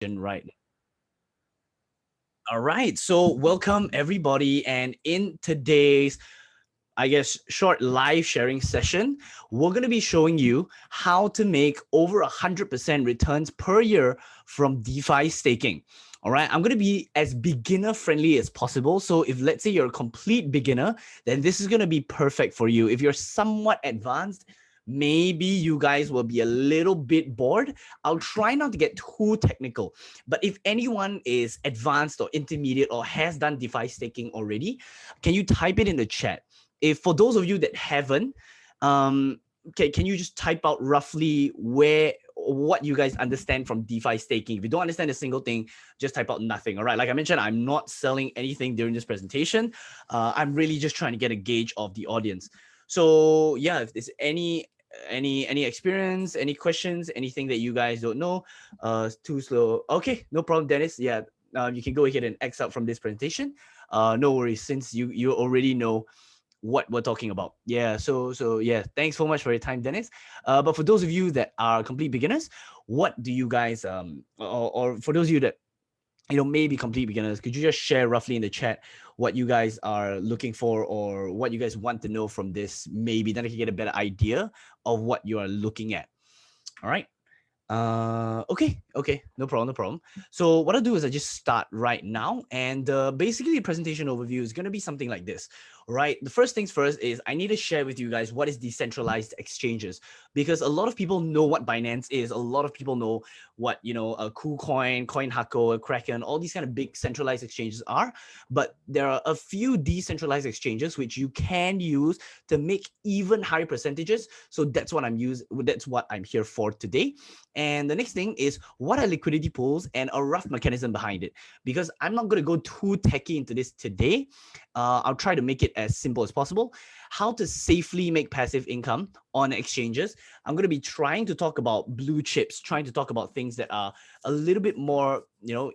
presentation right. All right, so welcome everybody, and in today's short live sharing session, we're going to be showing you how to make over 100% returns per year from DeFi staking. All right, I'm going to be as beginner friendly as possible. So if let's say you're a complete beginner, then this is going to be perfect for you. If you're somewhat advanced, maybe you guys will be a little bit bored. I'll try not to get too technical. But if anyone is advanced or intermediate or has done DeFi staking already, can you type it in the chat? If for those of you that haven't, can you just type out roughly what you guys understand from DeFi staking? If you don't understand a single thing, just type out nothing. All right. Like I mentioned, I'm not selling anything during this presentation. I'm really just trying to get a gauge of the audience. So yeah, if there's any experience, any questions, anything that you guys don't know, too slow. Okay, no problem, Dennis. Yeah, you can go ahead and X out from this presentation. No worries, since you already know what we're talking about. Yeah, so yeah, thanks so much for your time, Dennis. But for those of you that are complete beginners, what do you guys or for those of you that maybe complete beginners, could you just share roughly in the chat what you guys are looking for or what you guys want to know from this? Maybe then I can get a better idea of what you are looking at. All right. Okay, no problem. So what I'll do is I just start right now, and basically the presentation overview is going to be something like this. Right, the first things first is I need to share with you guys what is decentralized exchanges, because a lot of people know what Binance is, a lot of people know what a KuCoin, CoinHack, Kraken, all these kind of big centralized exchanges are, but there are a few decentralized exchanges which you can use to make even higher percentages. So that's what I'm here for today. And the next thing is what are liquidity pools and a rough mechanism behind it, because I'm not going to go too techy into this today. I'll try to make it as simple as possible. How to safely make passive income on exchanges. I'm going to be trying to talk about blue chips, trying to talk about things that are a little bit more,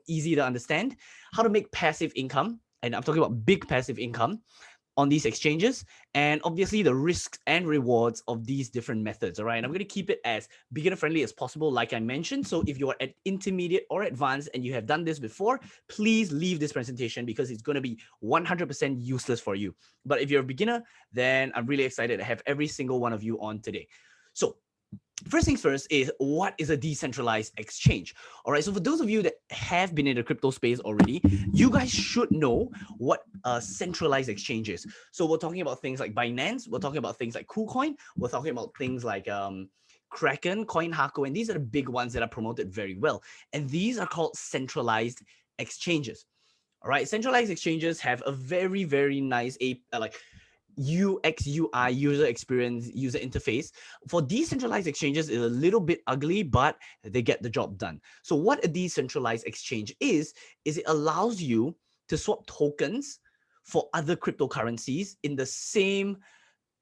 easy to understand. How to make passive income, and I'm talking about big passive income on these exchanges, and obviously the risks and rewards of these different methods. All right, and I'm going to keep it as beginner friendly as possible, like I mentioned. So if you're at intermediate or advanced and you have done this before, please leave this presentation because it's going to be 100% useless for you. But if you're a beginner, then I'm really excited to have every single one of you on today. So first things first is, what is a decentralized exchange? All right, so for those of you that have been in the crypto space already, you guys should know what a centralized exchange is. So we're talking about things like Binance, we're talking about things like KuCoin, we're talking about things like Kraken, CoinHack, and these are the big ones that are promoted very well. And these are called centralized exchanges. All right, centralized exchanges have a very, very nice UX, UI, user experience, user interface. For decentralized exchanges, is a little bit ugly, but they get the job done. So what a decentralized exchange is it allows you to swap tokens for other cryptocurrencies in the same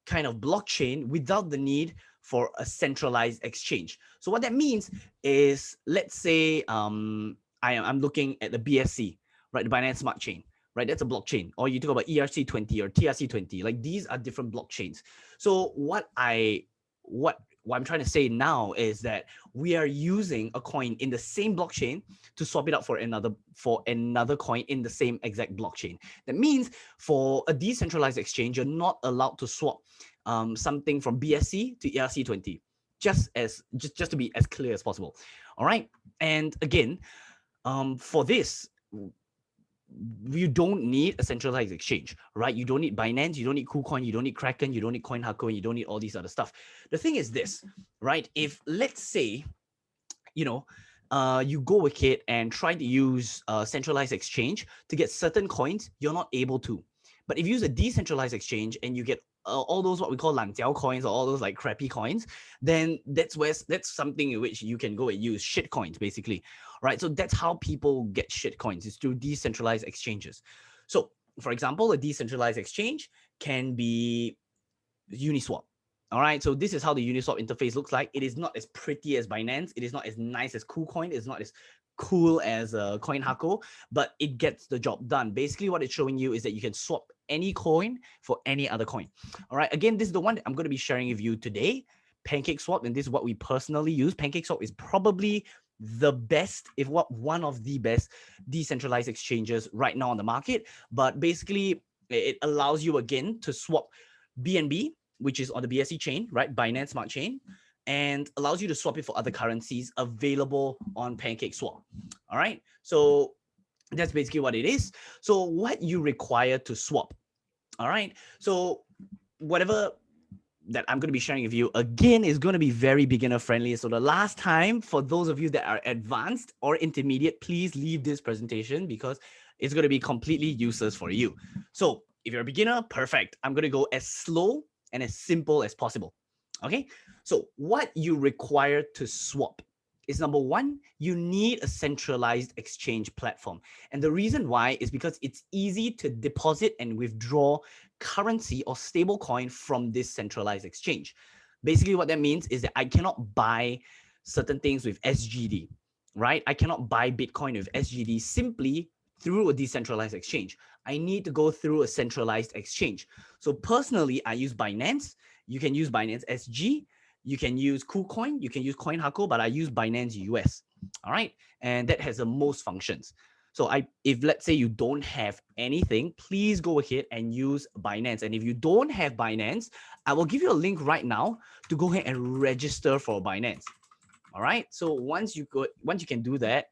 kind of blockchain without the need for a centralized exchange. So what that means is, let's say I'm looking at the BSC, right, the Binance Smart Chain. Right, that's a blockchain. Or you talk about ERC20 or TRC20. Like, these are different blockchains. So what I'm trying to say now is that we are using a coin in the same blockchain to swap it out for another coin in the same exact blockchain. That means for a decentralized exchange, you're not allowed to swap something from BSC to ERC20. Just to be as clear as possible. All right. And again, for this, you don't need a centralized exchange, right? You don't need Binance, you don't need KuCoin, you don't need Kraken, you don't need CoinHack, you don't need all these other stuff. The thing is this, right? If let's say, you go ahead and try to use a centralized exchange to get certain coins, you're not able to. But if you use a decentralized exchange and you get all those what we call lanjiao coins or all those like crappy coins, then that's something in which you can go and use shit coins, basically. Right? So that's how people get shit coins, is through decentralized exchanges. So for example, a decentralized exchange can be Uniswap. All right, so this is how the Uniswap interface looks like. It is not as pretty as Binance. It is not as nice as KuCoin. It's not as cool as CoinHack, but it gets the job done. Basically, what it's showing you is that you can swap any coin for any other coin. All right, again, this is the one that I'm going to be sharing with you today, PancakeSwap, and this is what we personally use. PancakeSwap is probably the best, if what one of the best decentralized exchanges right now on the market. But basically, it allows you again to swap BNB, which is on the BSC chain, right? Binance Smart Chain, and allows you to swap it for other currencies available on PancakeSwap. All right. So that's basically what it is. So what you require to swap. All right. So whatever that I'm going to be sharing with you again is going to be very beginner friendly. So the last time, for those of you that are advanced or intermediate, please leave this presentation because it's going to be completely useless for you. So if you're a beginner, perfect. I'm going to go as slow and as simple as possible. Okay. So what you require to swap is, number one, you need a centralized exchange platform. And the reason why is because it's easy to deposit and withdraw currency or stable coin from this centralized exchange. Basically, what that means is that I cannot buy certain things with SGD, right? I cannot buy Bitcoin with SGD simply through a decentralized exchange. I need to go through a centralized exchange. So personally, I use Binance. You can use Binance SG. You can use KuCoin. You can use CoinHako, but I use Binance US. All right. And that has the most functions. So if let's say you don't have anything, please go ahead and use Binance. And if you don't have Binance, I will give you a link right now to go ahead and register for Binance. All right. So once you can do that,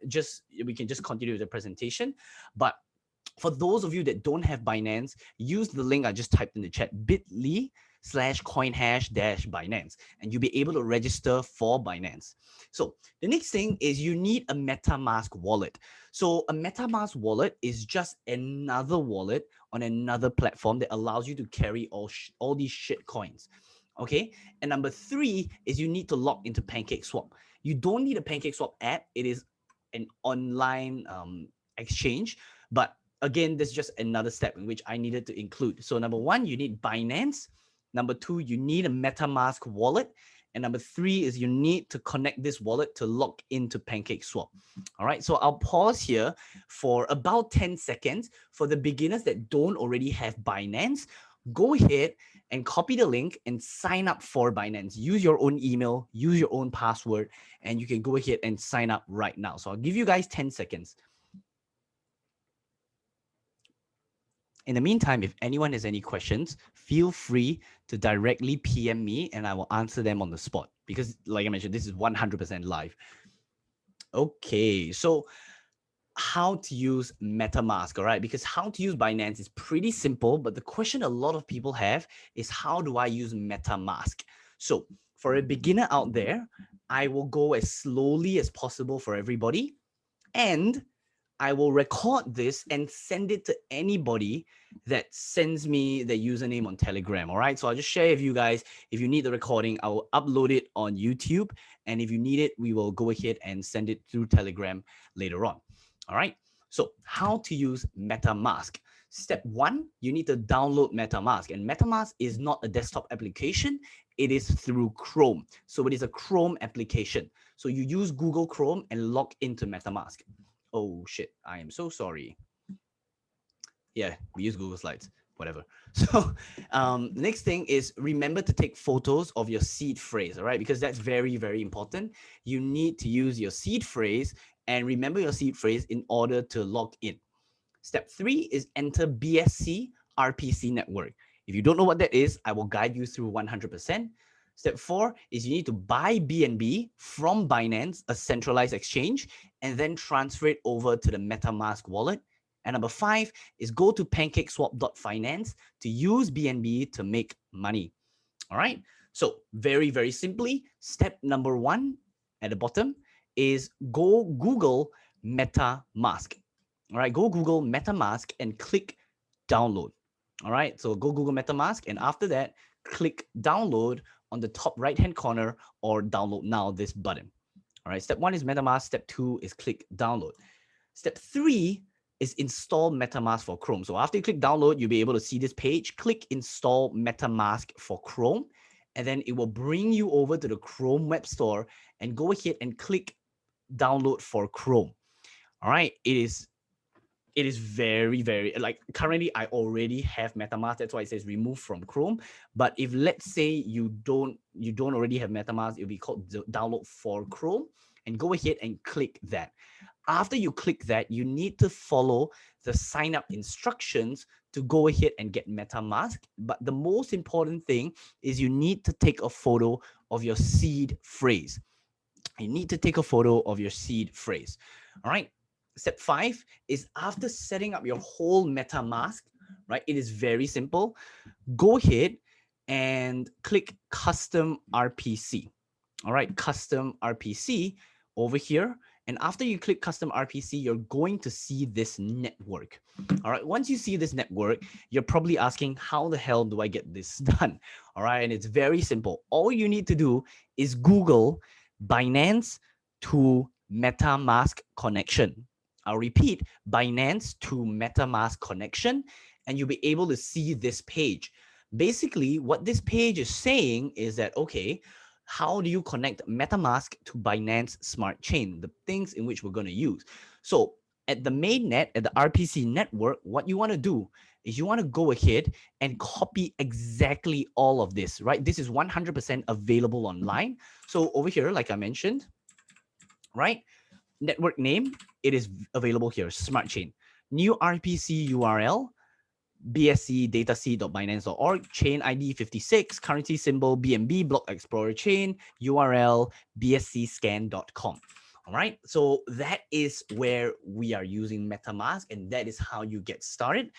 we can just continue with the presentation. But for those of you that don't have Binance, use the link I just typed in the chat, bit.ly/coinhash-binance, and you'll be able to register for Binance. So the next thing is you need a MetaMask wallet. So a MetaMask wallet is just another wallet on another platform that allows you to carry all these shit coins. Okay. And number three is you need to log into PancakeSwap. You don't need a PancakeSwap app. It is an online exchange, but again, this is just another step in which I needed to include. So number one, you need Binance. Number two, you need a MetaMask wallet. And number three is you need to connect this wallet to log into PancakeSwap. All right, so I'll pause here for about 10 seconds. For the beginners that don't already have Binance, go ahead and copy the link and sign up for Binance. Use your own email, use your own password, and you can go ahead and sign up right now. So I'll give you guys 10 seconds. In the meantime, if anyone has any questions, feel free to directly PM me and I will answer them on the spot because, like I mentioned, this is 100% live. Okay, so how to use MetaMask, all right? Because how to use Binance is pretty simple, but the question a lot of people have is how do I use MetaMask? So for a beginner out there, I will go as slowly as possible for everybody, and I will record this and send it to anybody that sends me the username on Telegram. All right. So I'll just share with you guys. If you need the recording, I will upload it on YouTube. And if you need it, we will go ahead and send it through Telegram later on. All right. So how to use MetaMask. Step one, you need to download MetaMask. And MetaMask is not a desktop application. It is through Chrome. So it is a Chrome application. So you use Google Chrome and log into MetaMask. Oh shit, I am so sorry. Yeah, we use Google Slides, whatever. So next thing is remember to take photos of your seed phrase, all right? Because that's very, very important. You need to use your seed phrase and remember your seed phrase in order to log in. Step three is enter BSC RPC network. If you don't know what that is, I will guide you through 100%. Step four is you need to buy BNB from Binance, a centralized exchange, and then transfer it over to the MetaMask wallet. And number five is go to pancakeswap.finance to use BNB to make money. All right. So very, very simply, step number one at the bottom is go Google MetaMask. All right. Go Google MetaMask and click download. All right. So go Google MetaMask. And after that, click download on the top right-hand corner or download now this button. All right. Step one is MetaMask. Step two is click download. Step three is install MetaMask for Chrome. So after you click download, you'll be able to see this page. Click install MetaMask for Chrome, and then it will bring you over to the Chrome web store and go ahead and click download for Chrome. All right. It is very, very, like currently I already have MetaMask. That's why it says remove from Chrome. But if let's say you don't already have MetaMask, it'll be called download for Chrome. and go ahead and click that. After you click that, you need to follow the sign up instructions to go ahead and get MetaMask. But the most important thing is you need to take a photo of your seed phrase. You need to take a photo of your seed phrase. All right. Step 5 is after setting up your whole MetaMask, right? It is very simple. Go ahead and click custom RPC. All right, custom RPC over here. And after you click custom RPC, you're going to see this network. All right, once you see this network, you're probably asking, how the hell do I get this done? All right, and it's very simple. All you need to do is Google Binance to MetaMask connection. I'll repeat, Binance to MetaMask connection, and you'll be able to see this page. Basically, what this page is saying is that, okay, how do you connect MetaMask to Binance Smart Chain, the things in which we're going to use? So at the mainnet, at the RPC network, what you want to do is you want to go ahead and copy exactly all of this, right? This is 100% available online. So over here, like I mentioned, right? Network name, it is available here, Smart Chain. New RPC URL, BSC datac.binance.org, chain ID 56, currency symbol BNB, block explorer chain, URL bscscan.com. All right, so that is where we are using MetaMask, and that is how you get started.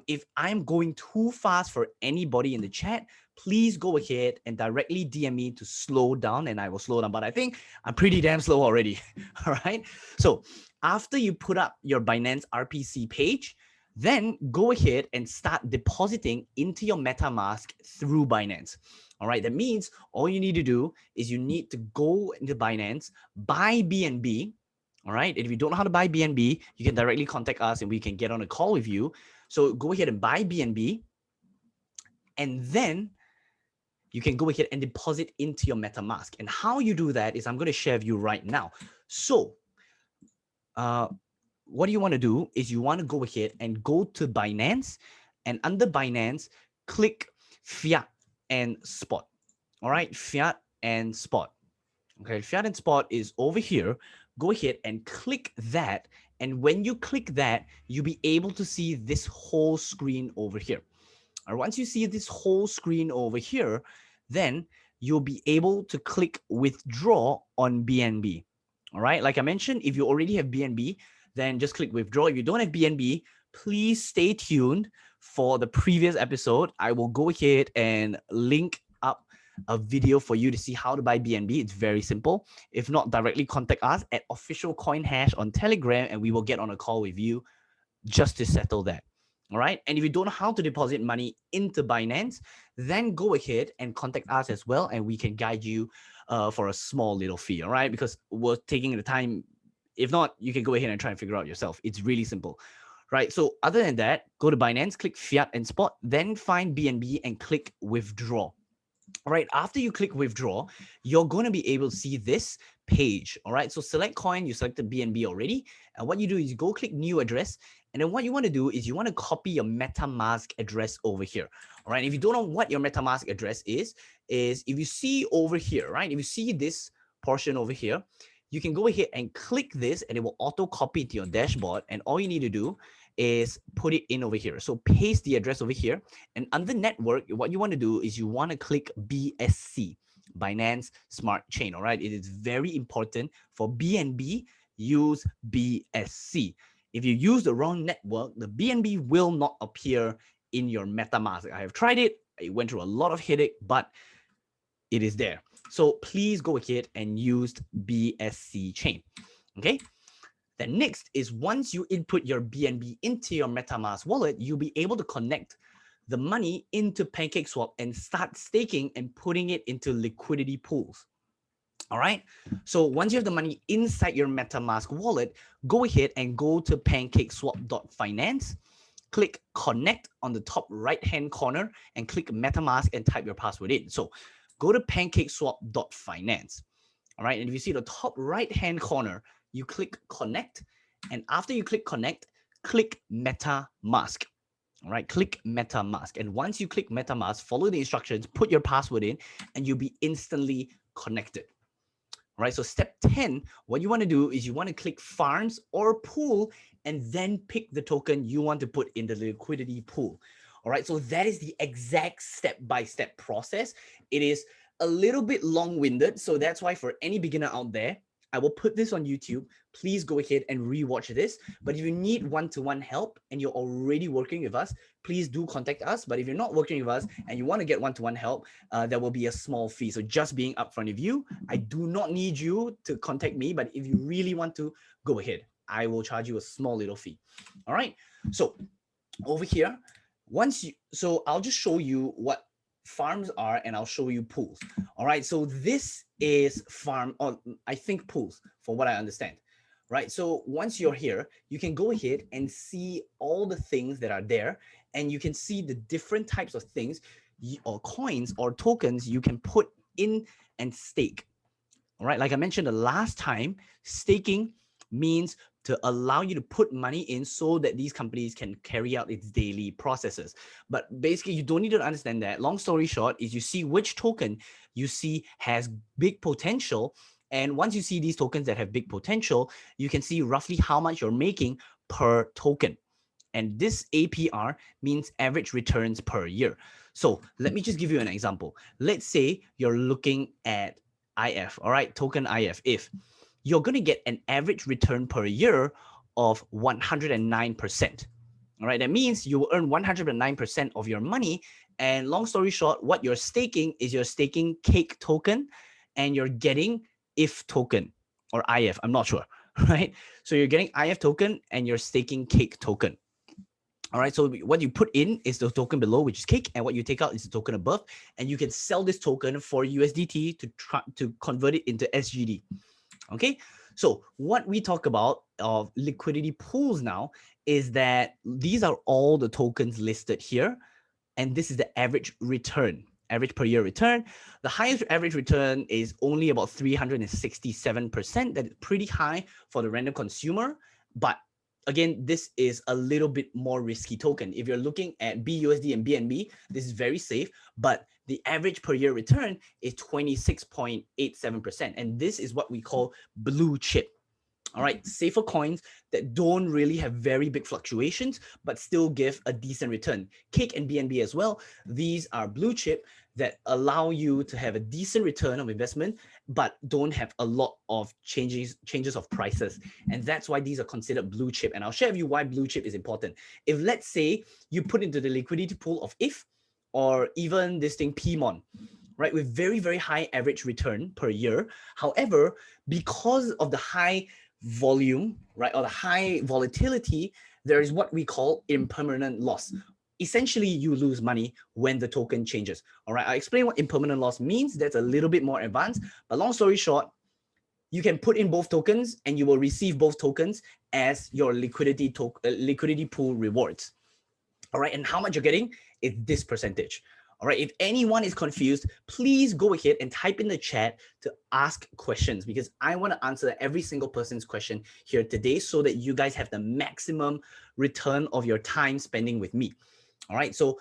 If I'm going too fast for anybody in the chat, please go ahead and directly DM me to slow down, and I will slow down. But I think I'm pretty damn slow already. All right, so after you put up your Binance RPC page, then go ahead and start depositing into your MetaMask through Binance. All right, that means all you need to do is you need to go into Binance, buy BNB. All right, and if you don't know how to buy BNB, you can directly contact us and we can get on a call with you. So go ahead and buy BNB, and then you can go ahead and deposit into your MetaMask. And how you do that is I'm going to share with you right now. So, what you want to do is you want to go ahead and go to Binance, and under Binance, click fiat and spot. All right, fiat and spot. Okay, fiat and spot is over here. Go ahead and click that. And when you click that, you'll be able to see this whole screen over here. Or once you see this whole screen over here, then you'll be able to click withdraw on BNB. All right, like I mentioned, if you already have BNB, then just click withdraw. If you don't have BNB, please stay tuned for the previous episode. I will go ahead and link up a video for you to see how to buy BNB. It's very simple. If not, directly contact us at official COINHASH on Telegram, and we will get on a call with you just to settle that. All right. And if you don't know how to deposit money into Binance, then go ahead and contact us as well, and we can guide you for a small little fee. All right. Because we're taking the time. If not, you can go ahead and try and figure out yourself. It's really simple. Right. So other than that, go to Binance, click fiat and spot, then find BNB and click withdraw. All right, after you click withdraw, you're going to be able to see this page. All right, so select coin, you selected BNB already. And what you do is you go click new address. And then what you want to do is you want to copy your MetaMask address over here. All right, if you don't know what your MetaMask address is if you see over here, right, if you see this portion over here, you can go ahead and click this and it will auto copy to your dashboard. And all you need to do is put it in over here. So paste the address over here, and under network, what you want to do is you want to click BSC, Binance Smart Chain. All right, it is very important for BNB, use BSC. If you use the wrong network, the BNB will not appear in your MetaMask. I have tried it. It went through a lot of headache, but it is there. So please go ahead and use BSC chain. Okay. Then next is once you input your BNB into your MetaMask wallet, you'll be able to connect the money into PancakeSwap and start staking and putting it into liquidity pools. All right. So once you have the money inside your MetaMask wallet, go ahead and go to pancakeswap.finance, click connect on the top right-hand corner and click MetaMask and type your password in. So go to pancakeswap.finance. All right. And if you see the top right-hand corner, you click connect, and after you click connect, click MetaMask. All right, click MetaMask. And once you click MetaMask, follow the instructions, put your password in, and you'll be instantly connected. All right, so step 10, what you want to do is you want to click farms or pool and then pick the token you want to put in the liquidity pool. All right, so that is the exact step-by-step process. It is a little bit long-winded, so that's why for any beginner out there, I will put this on YouTube. Please go ahead and rewatch this. But if you need one-to-one help and you're already working with us, please do contact us. But if you're not working with us and you want to get one-to-one help, there will be a small fee. So just being upfront with you, I do not need you to contact me, but if you really want to, go ahead. I will charge you a small little fee. All right. So over here, so I'll just show you what farms are and I'll show you pools. All right. So this is farm, or I think pools, for what I understand. Right. So once you're here, you can go ahead and see all the things that are there, and you can see the different types of things or coins or tokens you can put in and stake. All right, like I mentioned the last time, staking means to allow you to put money in so that these companies can carry out its daily processes. But basically, you don't need to understand that. Long story short is you see which token you see has big potential. And once you see these tokens that have big potential, you can see roughly how much you're making per token. And this APR means average returns per year. So let me just give you an example. Let's say you're looking at IF, all right, token IF. If you're going to get an average return per year of 109%. All right, that means you will earn 109% of your money. And long story short, what you're staking is you're staking cake token and you're getting if token or IF. I'm not sure, right? So you're getting IF token and you're staking cake token. All right, so what you put in is the token below, which is cake, and what you take out is the token above, and you can sell this token for USDT to convert it into SGD. Okay, so what we talk about of liquidity pools now is that these are all the tokens listed here, and this is the average return, average per year return. The highest average return is only about 367%. That is pretty high for the random consumer, but again, this is a little bit more risky token. If you're looking at BUSD and BNB, this is very safe, but the average per year return is 26.87%. And this is what we call blue chip. All right, safer coins that don't really have very big fluctuations, but still give a decent return. Cake and BNB as well. These are blue chip that allow you to have a decent return of investment, but don't have a lot of changes of prices. And that's why these are considered blue chip. And I'll share with you why blue chip is important. If let's say you put into the liquidity pool of IF or even this thing PMON, right, with very, very high average return per year. However, because of the high volume, right, or the high volatility, there is what we call impermanent loss. Essentially, you lose money when the token changes. All right, I'll explain what impermanent loss means. That's a little bit more advanced, but long story short, you can put in both tokens and you will receive both tokens as your liquidity pool rewards. All right, and how much you're getting is this percentage. All right, if anyone is confused, please go ahead and type in the chat to ask questions, because I want to answer every single person's question here today so that you guys have the maximum return of your time spending with me. All right, so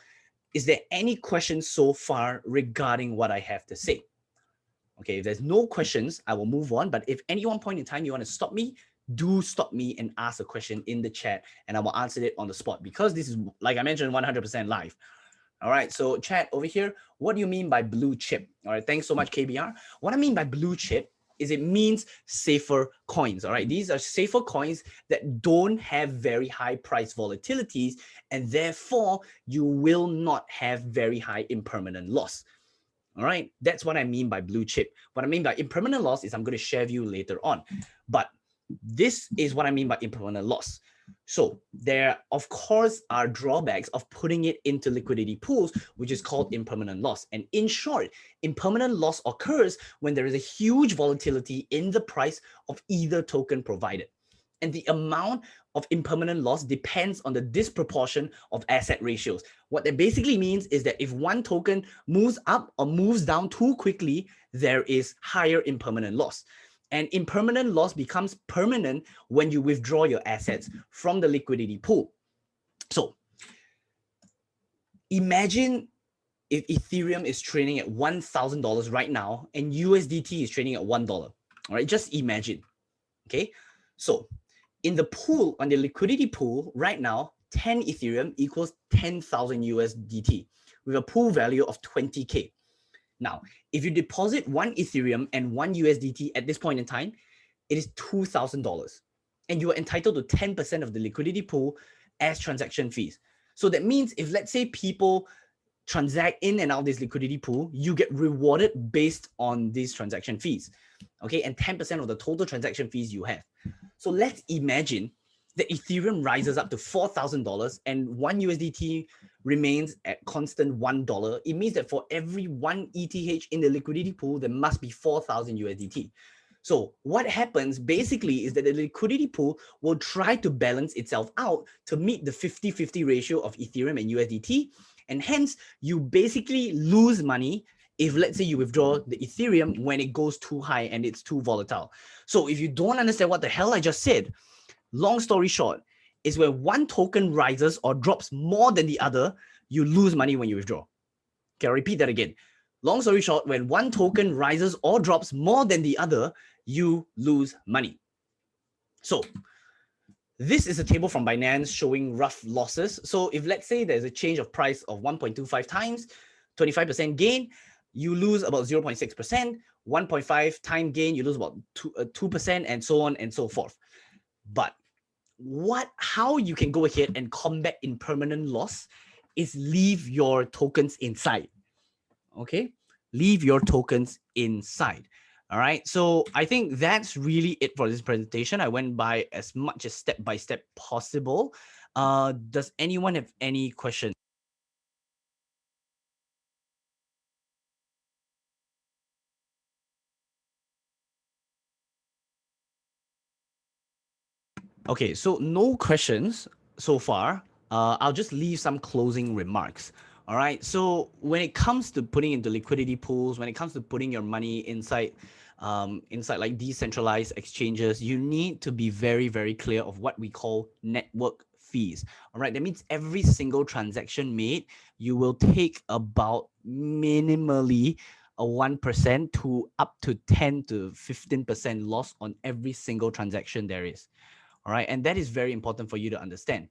is there any questions so far regarding what I have to say? Okay, if there's no questions, I will move on. But if any one point in time you want to stop me, do stop me and ask a question in the chat and I will answer it on the spot, because this is, like I mentioned, 100% live. All right, so chat over here, what do you mean by blue chip? All right, thanks so much, KBR. What I mean by blue chip is it means safer coins. All right, these are safer coins that don't have very high price volatilities, and therefore you will not have very high impermanent loss. All right, that's what I mean by blue chip. What I mean by impermanent loss is I'm going to share with you later on, but this is what I mean by impermanent loss. So there, of course, are drawbacks of putting it into liquidity pools, which is called impermanent loss. And in short, impermanent loss occurs when there is a huge volatility in the price of either token provided. And the amount of impermanent loss depends on the disproportion of asset ratios. What that basically means is that if one token moves up or moves down too quickly, there is higher impermanent loss. And impermanent loss becomes permanent when you withdraw your assets from the liquidity pool. So imagine if Ethereum is trading at $1,000 right now and USDT is trading at $1. All right, just imagine. Okay, so in the pool, on the liquidity pool right now, 10 Ethereum equals 10,000 USDT with a pool value of 20K. Now, if you deposit one Ethereum and one USDT at this point in time, it is $2,000. And you are entitled to 10% of the liquidity pool as transaction fees. So that means if, let's say, people transact in and out this liquidity pool, you get rewarded based on these transaction fees. Okay, and 10% of the total transaction fees you have. So let's imagine that Ethereum rises up to $4,000 and one USDT remains at constant $1. It means that for every one ETH in the liquidity pool, there must be 4,000 USDT. So what happens basically is that the liquidity pool will try to balance itself out to meet the 50-50 ratio of Ethereum and USDT. And hence, you basically lose money if, let's say, you withdraw the Ethereum when it goes too high and it's too volatile. So if you don't understand what the hell I just said, long story short, is when one token rises or drops more than the other, you lose money when you withdraw. Okay, I'll repeat that again. Long story short, when one token rises or drops more than the other, you lose money. So this is a table from Binance showing rough losses. So if, let's say, there's a change of price of 1.25 times, 25% gain, you lose about 0.6%, 1.5 time gain, you lose about 2%, and so on and so forth. But how you can go ahead and combat impermanent loss is leave your tokens inside. Okay, leave your tokens inside. All right, so I think that's really it for this presentation. I went by as much as step by step possible. Does anyone have any questions? Okay, so no questions so far. I'll just leave some closing remarks. All right, so when it comes to putting into liquidity pools, when it comes to putting your money inside like decentralized exchanges, you need to be very, very clear of what we call network fees. All right, that means every single transaction made, you will take about minimally a 1% to up to 10 to 15% loss on every single transaction there is. All right, and that is very important for you to understand.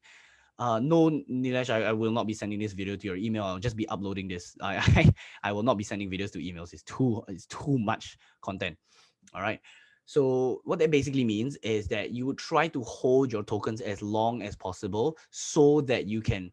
No, Nilesh, I will not be sending this video to your email. I'll just be uploading this. I will not be sending videos to emails. It's too much content. All right. So what that basically means is that you would try to hold your tokens as long as possible so that you can,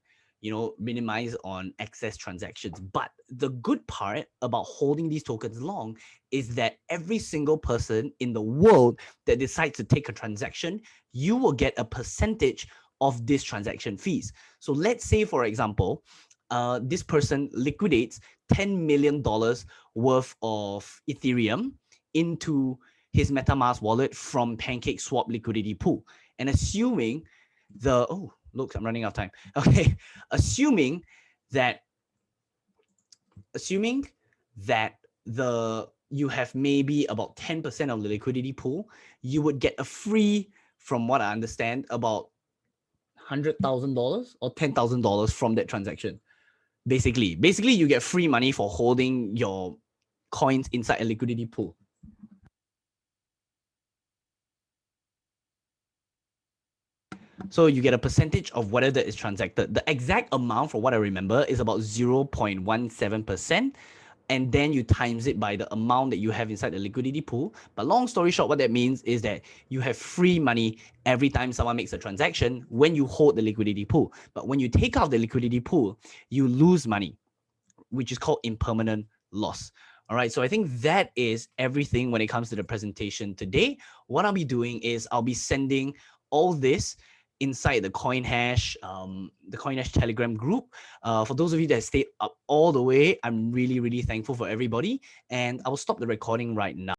minimize on excess transactions. But the good part about holding these tokens long is that every single person in the world that decides to take a transaction, you will get a percentage of this transaction fees. So let's say, for example, this person liquidates $10 million worth of Ethereum into his MetaMask wallet from PancakeSwap liquidity pool. And assuming look, I'm running out of time. Okay, assuming that you have maybe about 10% of the liquidity pool, you would get a free, from what I understand, about $100,000 or $10,000 from that transaction. Basically, you get free money for holding your coins inside a liquidity pool. So you get a percentage of whatever is transacted. The exact amount, for what I remember, is about 0.17%. And then you times it by the amount that you have inside the liquidity pool. But long story short, what that means is that you have free money every time someone makes a transaction when you hold the liquidity pool. But when you take out the liquidity pool, you lose money, which is called impermanent loss. All right, so I think that is everything when it comes to the presentation today. What I'll be doing is I'll be sending all this inside the COINHASH, Telegram group. For those of you that stayed up all the way, I'm really, really thankful for everybody. And I will stop the recording right now.